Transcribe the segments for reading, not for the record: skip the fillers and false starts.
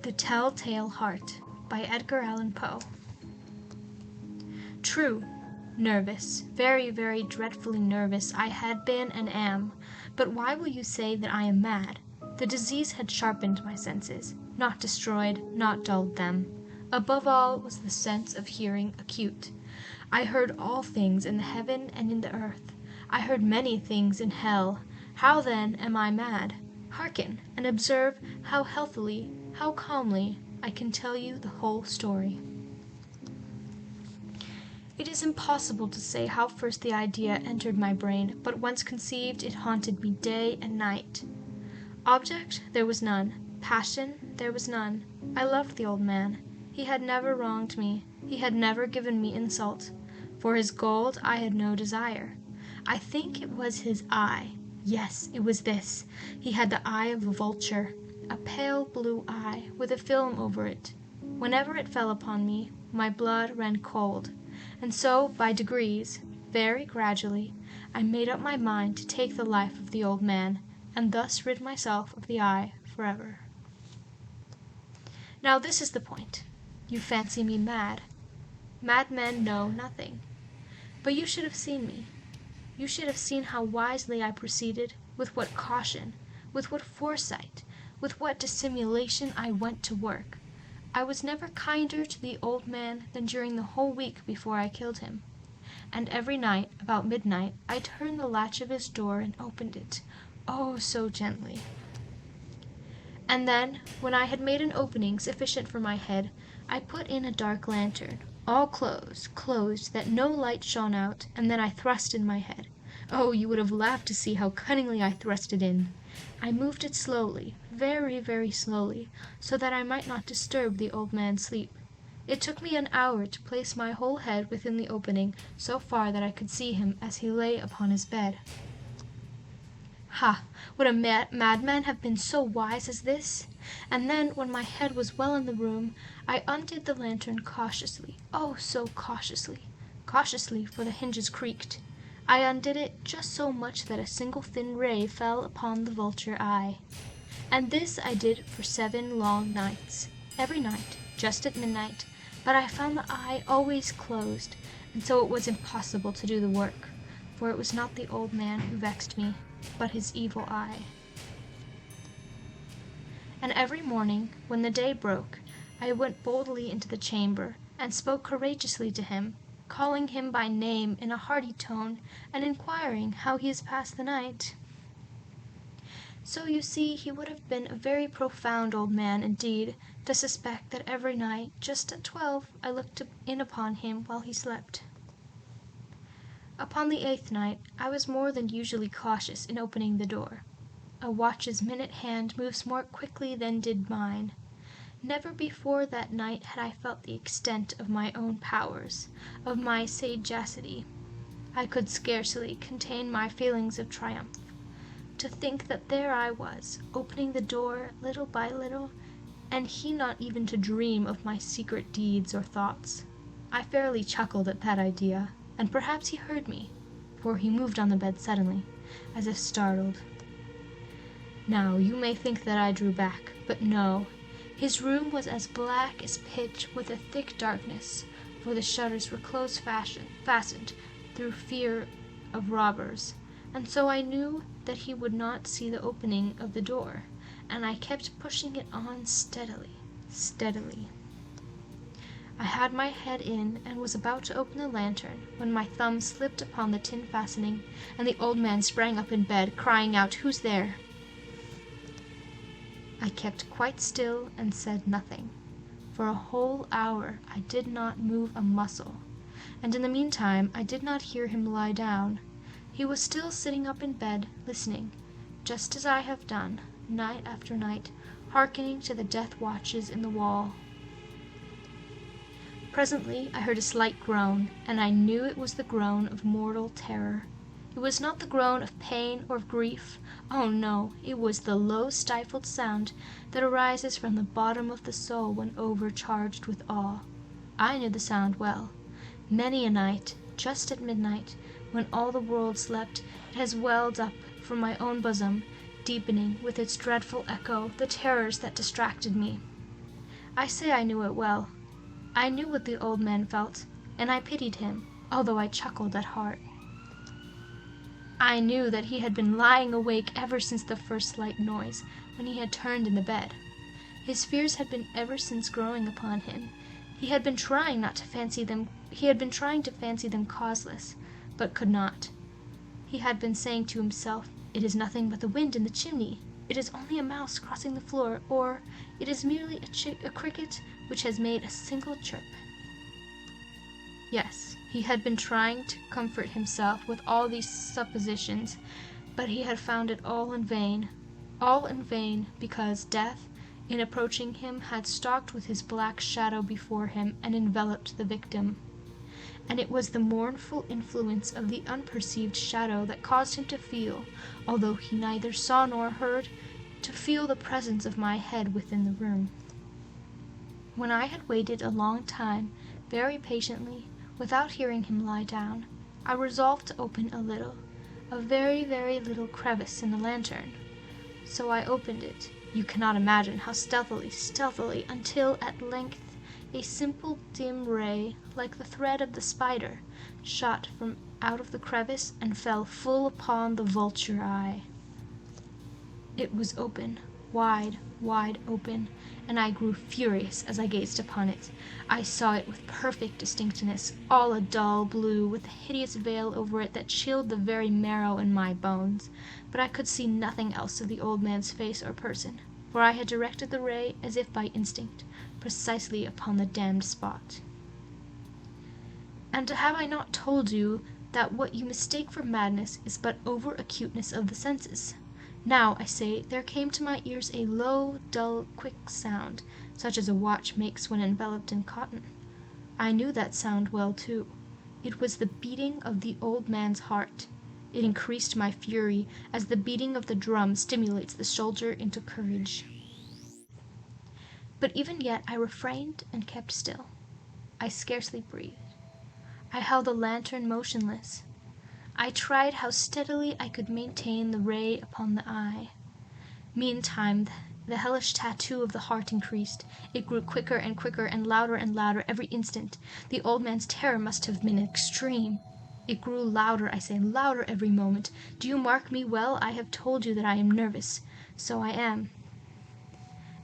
The Tell-Tale Heart by Edgar Allan Poe. True, nervous, very, very dreadfully nervous I had been and am, but why will you say that I am mad? The disease had sharpened my senses, not destroyed, not dulled them. Above all was the sense of hearing acute. I heard all things in the heaven and in the earth. I heard many things in hell. How then am I mad? Hearken, and observe how healthily, how calmly, I can tell you the whole story. It is impossible to say how first the idea entered my brain, but once conceived it haunted me day and night. Object there was none, passion there was none. I loved the old man. He had never wronged me, he had never given me insult. For his gold I had no desire. I think it was his eye. Yes, it was this. He had the eye of a vulture, a pale blue eye with a film over it. Whenever it fell upon me, my blood ran cold, and so by degrees, very gradually, I made up my mind to take the life of the old man, and thus rid myself of the eye forever. Now this is the point. You fancy me mad. Madmen know nothing. But you should have seen me. You should have seen how wisely I proceeded, with what caution, with what foresight, with what dissimulation I went to work. I was never kinder to the old man than during the whole week before I killed him. And every night, about midnight, I turned the latch of his door and opened it, oh, so gently. And then, when I had made an opening sufficient for my head, I put in a dark lantern, all closed, that no light shone out, and then I thrust in my head. Oh, you would have laughed to see how cunningly I thrust it in. I moved it slowly, very, very slowly, so that I might not disturb the old man's sleep. It took me an hour to place my whole head within the opening, so far that I could see him as he lay upon his bed. Ha! Would a madman have been so wise as this? And then, when my head was well in the room, I undid the lantern cautiously, oh, so cautiously, for the hinges creaked. I undid it just so much that a single thin ray fell upon the vulture eye. And this I did for 7 long nights, every night, just at midnight, but I found the eye always closed, and so it was impossible to do the work, for it was not the old man who vexed me, but his evil eye. And every morning, when the day broke, I went boldly into the chamber, and spoke courageously to him, calling him by name in a hearty tone, and inquiring how he has passed the night. So you see he would have been a very profound old man indeed, to suspect that every night, just at 12, I looked in upon him while he slept. Upon the 8th night, I was more than usually cautious in opening the door. A watch's minute hand moves more quickly than did mine. Never before that night had I felt the extent of my own powers, of my sagacity. I could scarcely contain my feelings of triumph. To think that there I was, opening the door little by little, and he not even to dream of my secret deeds or thoughts. I fairly chuckled at that idea, and perhaps he heard me, for he moved on the bed suddenly, as if startled. Now, you may think that I drew back, but no. His room was as black as pitch with a thick darkness, for the shutters were close fastened through fear of robbers, and so I knew that he would not see the opening of the door, and I kept pushing it on steadily. I had my head in and was about to open the lantern when my thumb slipped upon the tin fastening, and the old man sprang up in bed, crying out, "Who's there?" I kept quite still and said nothing. For a whole hour I did not move a muscle, and in the meantime I did not hear him lie down. He was still sitting up in bed, listening, just as I have done, night after night, hearkening to the death watches in the wall. Presently I heard a slight groan, and I knew it was the groan of mortal terror. It was not the groan of pain or of grief. Oh no, it was the low stifled sound that arises from the bottom of the soul when overcharged with awe. I knew the sound well. Many a night, just at midnight, when all the world slept, it has welled up from my own bosom, deepening with its dreadful echo the terrors that distracted me. I say I knew it well. I knew what the old man felt, and I pitied him, although I chuckled at heart. I knew that he had been lying awake ever since the first slight noise, when he had turned in the bed. His fears had been ever since growing upon him. He had been trying to fancy them causeless, but could not. He had been saying to himself, "It is nothing but the wind in the chimney. It is only a mouse crossing the floor, or it is merely a cricket which has made a single chirp." Yes, he had been trying to comfort himself with all these suppositions, but he had found it all in vain because death, in approaching him, had stalked with his black shadow before him and enveloped the victim. And it was the mournful influence of the unperceived shadow that caused him to feel, although he neither saw nor heard, to feel the presence of my head within the room. When I had waited a long time, very patiently, without hearing him lie down, I resolved to open a very, very little crevice in the lantern. So I opened it. You cannot imagine how stealthily, until at length a simple dim ray, like the thread of the spider, shot from out of the crevice and fell full upon the vulture eye. It was open, wide open, and I grew furious as I gazed upon it. I saw it with perfect distinctness, all a dull blue, with a hideous veil over it that chilled the very marrow in my bones, but I could see nothing else of the old man's face or person, for I had directed the ray, as if by instinct, precisely upon the damned spot. And have I not told you that what you mistake for madness is but over-acuteness of the senses? Now, I say, there came to my ears a low, dull, quick sound, such as a watch makes when enveloped in cotton. I knew that sound well, too. It was the beating of the old man's heart. It increased my fury, as the beating of the drum stimulates the soldier into courage. But even yet I refrained and kept still. I scarcely breathed. I held the lantern motionless. I tried how steadily I could maintain the ray upon the eye. Meantime, the hellish tattoo of the heart increased. It grew quicker and louder every instant. The old man's terror must have been extreme. It grew louder, I say, louder every moment. Do you mark me well? I have told you that I am nervous. So I am.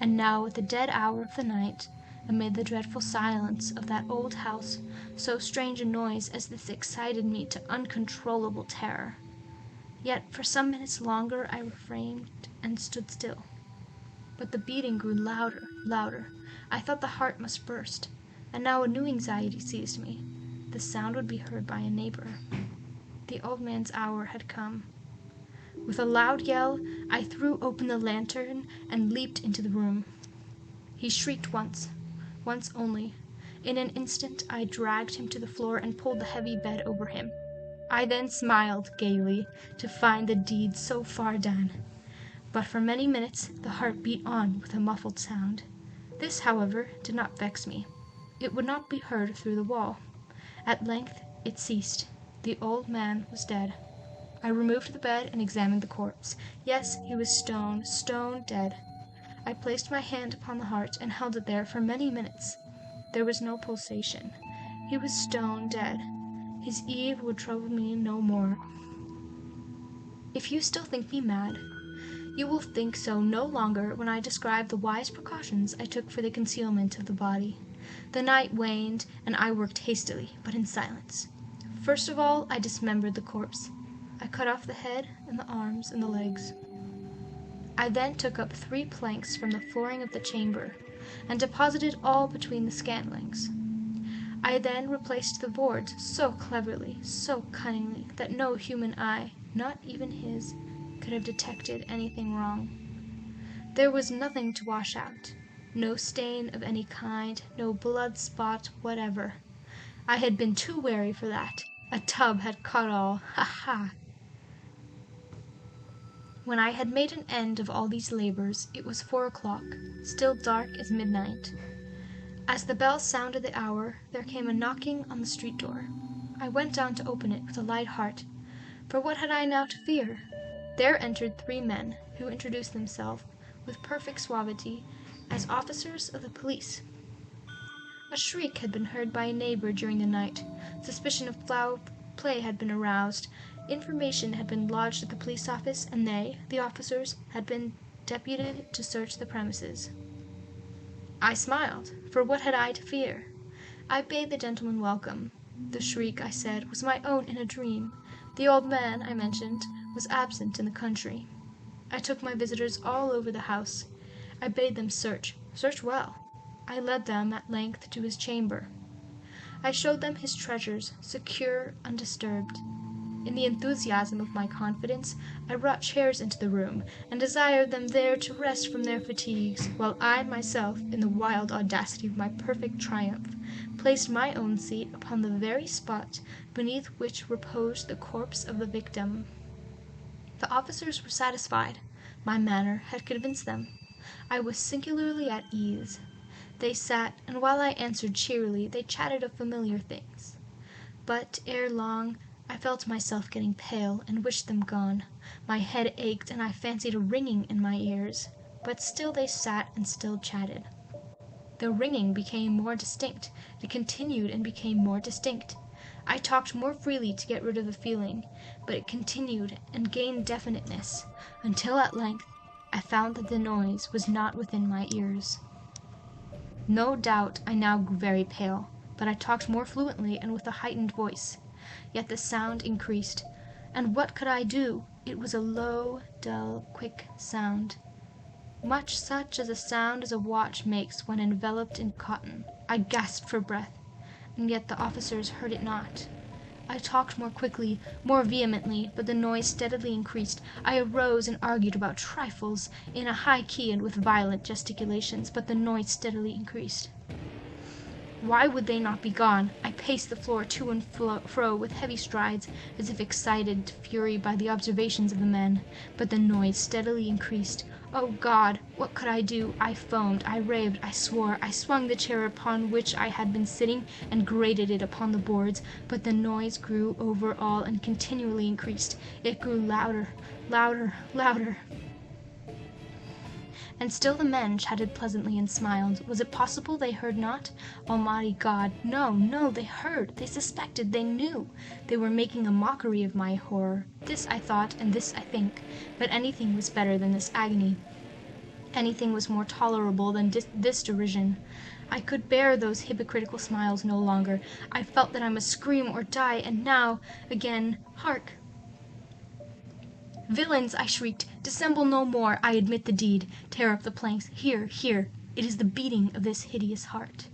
And now, at the dead hour of the night, amid the dreadful silence of that old house, so strange a noise as this excited me to uncontrollable terror. Yet for some minutes longer I refrained and stood still. But the beating grew louder. I thought the heart must burst, and now a new anxiety seized me. The sound would be heard by a neighbor. The old man's hour had come. With a loud yell, I threw open the lantern and leaped into the room. He shrieked once only. In an instant I dragged him to the floor and pulled the heavy bed over him. I then smiled gaily to find the deed so far done. But for many minutes the heart beat on with a muffled sound. This, however, did not vex me. It would not be heard through the wall. At length it ceased. The old man was dead. I removed the bed and examined the corpse. Yes, he was stone dead. I placed my hand upon the heart and held it there for many minutes. There was no pulsation. He was stone dead. His Eve would trouble me no more. If you still think me mad, you will think so no longer when I describe the wise precautions I took for the concealment of the body. The night waned, and I worked hastily, but in silence. First of all, I dismembered the corpse. I cut off the head and the arms and the legs. I then took up 3 planks from the flooring of the chamber, and deposited all between the scantlings. I then replaced the boards so cleverly, so cunningly, that no human eye, not even his, could have detected anything wrong. There was nothing to wash out, no stain of any kind, no blood spot whatever. I had been too wary for that. A tub had caught all. Ha ha! When I had made an end of all these labors, it was 4 o'clock, still dark as midnight. As the bell sounded the hour, there came a knocking on the street door. I went down to open it with a light heart, for what had I now to fear? There entered 3 men, who introduced themselves with perfect suavity, as officers of the police. A shriek had been heard by a neighbor during the night. Suspicion of foul play had been aroused. Information had been lodged at the police office, and they, the officers, had been deputed to search the premises. I smiled, for what had I to fear? I bade the gentleman welcome. The shriek, I said, was my own in a dream. The old man, I mentioned, was absent in the country. I took my visitors all over the house. I bade them search well. I led them at length to his chamber. I showed them his treasures, secure, undisturbed. In the enthusiasm of my confidence, I brought chairs into the room, and desired them there to rest from their fatigues, while I myself, in the wild audacity of my perfect triumph, placed my own seat upon the very spot beneath which reposed the corpse of the victim. The officers were satisfied. My manner had convinced them. I was singularly at ease. They sat, and while I answered cheerily, they chatted of familiar things. But ere long I felt myself getting pale, and wished them gone. My head ached, and I fancied a ringing in my ears. But still they sat and still chatted. The ringing became more distinct. It continued and became more distinct. I talked more freely to get rid of the feeling, but it continued and gained definiteness, until at length I found that the noise was not within my ears. No doubt I now grew very pale, but I talked more fluently and with a heightened voice. Yet the sound increased, and what could I do? It was a low, dull, quick sound, much such a sound as a watch makes when enveloped in cotton. I gasped for breath, and yet the officers heard it not. I talked more quickly, more vehemently, but the noise steadily increased. I arose and argued about trifles in a high key and with violent gesticulations, but the noise steadily increased. Why would they not be gone? I paced the floor to and fro with heavy strides, as if excited to fury by the observations of the men, but the noise steadily increased. Oh God! What could I do? I foamed, I raved, I swore. I swung the chair upon which I had been sitting and grated it upon the boards, but the noise grew over all and continually increased. It grew louder, louder, louder. And still the men chatted pleasantly and smiled. Was it possible they heard not? Almighty God! No, no, they heard, they suspected, they knew. They were making a mockery of my horror. This I thought, and this I think. But anything was better than this agony. Anything was more tolerable than this derision. I could bear those hypocritical smiles no longer. I felt that I must scream or die, and now, again, hark! "Villains!" I shrieked. "Dissemble no more. I admit the deed. Tear up the planks. Here, here. It is the beating of this hideous heart."